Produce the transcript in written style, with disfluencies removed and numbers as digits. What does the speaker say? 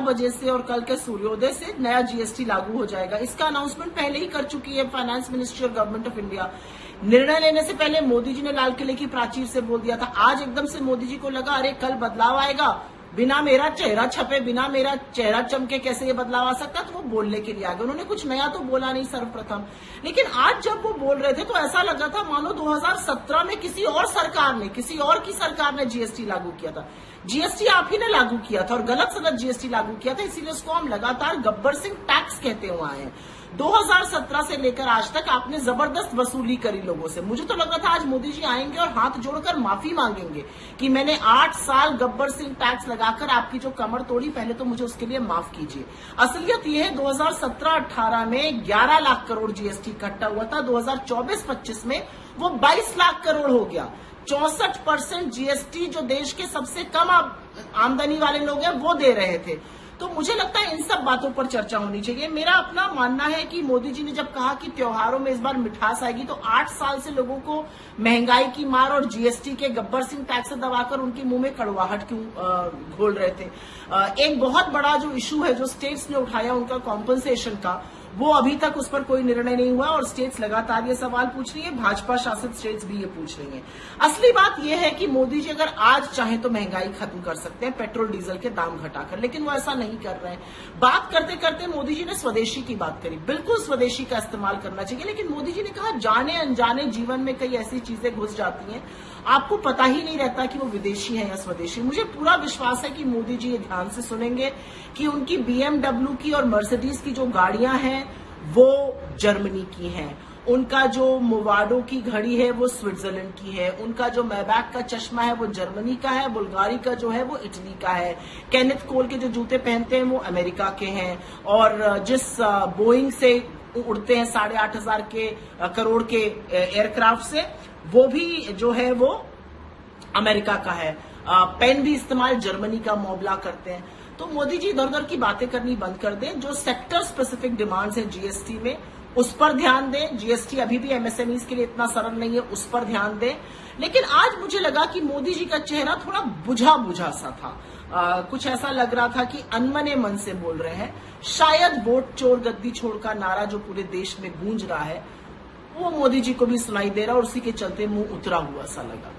बजे से और कल के सूर्योदय से नया जीएसटी लागू हो जाएगा। इसका अनाउंसमेंट पहले ही कर चुकी है फाइनेंस मिनिस्ट्री और गवर्नमेंट ऑफ इंडिया। निर्णय लेने से पहले मोदी जी ने लाल किले की प्राचीर से बोल दिया था। आज एकदम से मोदी जी को लगा अरे कल बदलाव आएगा, बिना मेरा चेहरा छपे, बिना मेरा चेहरा चमके कैसे ये बदलाव आ सकता, तो वो बोलने के लिए आ गए। उन्होंने कुछ नया तो बोला नहीं सर्वप्रथम, लेकिन आज जब वो बोल रहे थे तो ऐसा लगा था मानो 2017 में किसी और की सरकार ने जीएसटी लागू किया था। जीएसटी आप ही ने लागू किया था और गलत सलत जीएसटी लागू किया था, इसीलिए उसको हम लगातार गब्बर सिंह टैक्स कहते हुए आए हैं। 2017 से लेकर आज तक आपने जबरदस्त वसूली करी लोगों से। मुझे तो लग रहा था आज मोदी जी आएंगे और हाथ जोड़कर माफी मांगेंगे कि मैंने 8 साल गब्बर सिंह टैक्स लगाकर आपकी जो कमर तोड़ी, पहले तो मुझे उसके लिए माफ कीजिए। असलियत यह है 2017-18 में 11 लाख करोड़ जीएसटी इकट्ठा हुआ था, 2024-25 में वो 22 लाख करोड़ हो गया। 64% जीएसटी जो देश के सबसे कम आमदनी वाले लोग हैं वो दे रहे थे। तो मुझे लगता है इन सब बातों पर चर्चा होनी चाहिए। मेरा अपना मानना है कि मोदी जी ने जब कहा कि त्योहारों में इस बार मिठास आएगी, तो 8 साल से लोगों को महंगाई की मार और जीएसटी के गब्बर सिंह टैक्स से दबाकर उनके मुंह में कड़वाहट क्यों घोल रहे थे। एक बहुत बड़ा जो इशू है जो स्टेट्स ने उठाया उनका कॉम्पनसेशन का, वो अभी तक उस पर कोई निर्णय नहीं हुआ और स्टेट्स लगातार ये सवाल पूछ रही है, भाजपा शासित स्टेट्स भी ये पूछ रही हैं। असली बात ये है कि मोदी जी अगर आज चाहें तो महंगाई खत्म कर सकते हैं पेट्रोल डीजल के दाम घटाकर, लेकिन वो ऐसा नहीं कर रहे हैं। बात करते करते मोदी जी ने स्वदेशी की बात करी। बिल्कुल स्वदेशी का इस्तेमाल करना चाहिए, लेकिन मोदी जी ने कहा जाने अनजाने जीवन में कई ऐसी चीजें घुस जाती हैं आपको पता ही नहीं रहता कि वो विदेशी है या स्वदेशी। मुझे पूरा विश्वास है कि मोदी जी ये ध्यान से सुनेंगे कि उनकी बीएमडब्ल्यू की और मर्सिडीज की जो गाड़ियां हैं वो जर्मनी की हैं, उनका जो मोवाडो की घड़ी है वो स्विट्जरलैंड की है, उनका जो मैबैक का चश्मा है वो जर्मनी का है, बुल्गारी का जो है वो इटली का है, केनेथ कोल के जो जूते पहनते हैं वो अमेरिका के हैं, और जिस बोइंग से उड़ते हैं 8,500 करोड़ के एयरक्राफ्ट से, वो भी जो है वो अमेरिका का है। पेन भी इस्तेमाल जर्मनी का मोबला करते हैं। तो मोदी जी इधर उधर की बातें करनी बंद कर दें। जो सेक्टर स्पेसिफिक डिमांड्स हैं जीएसटी में उस पर ध्यान दें। जीएसटी अभी भी एमएसएमईज के लिए इतना सरल नहीं है, उस पर ध्यान दें। लेकिन आज मुझे लगा कि मोदी जी का चेहरा थोड़ा बुझा बुझा सा था। कुछ ऐसा लग रहा था कि अनमने मन से बोल रहे हैं। शायद वोट चोर गद्दी छोड़ का नारा जो पूरे देश में गूंज रहा है वो मोदी जी को भी सुनाई दे रहा और उसी के चलते मुंह उतरा हुआ सा लगा।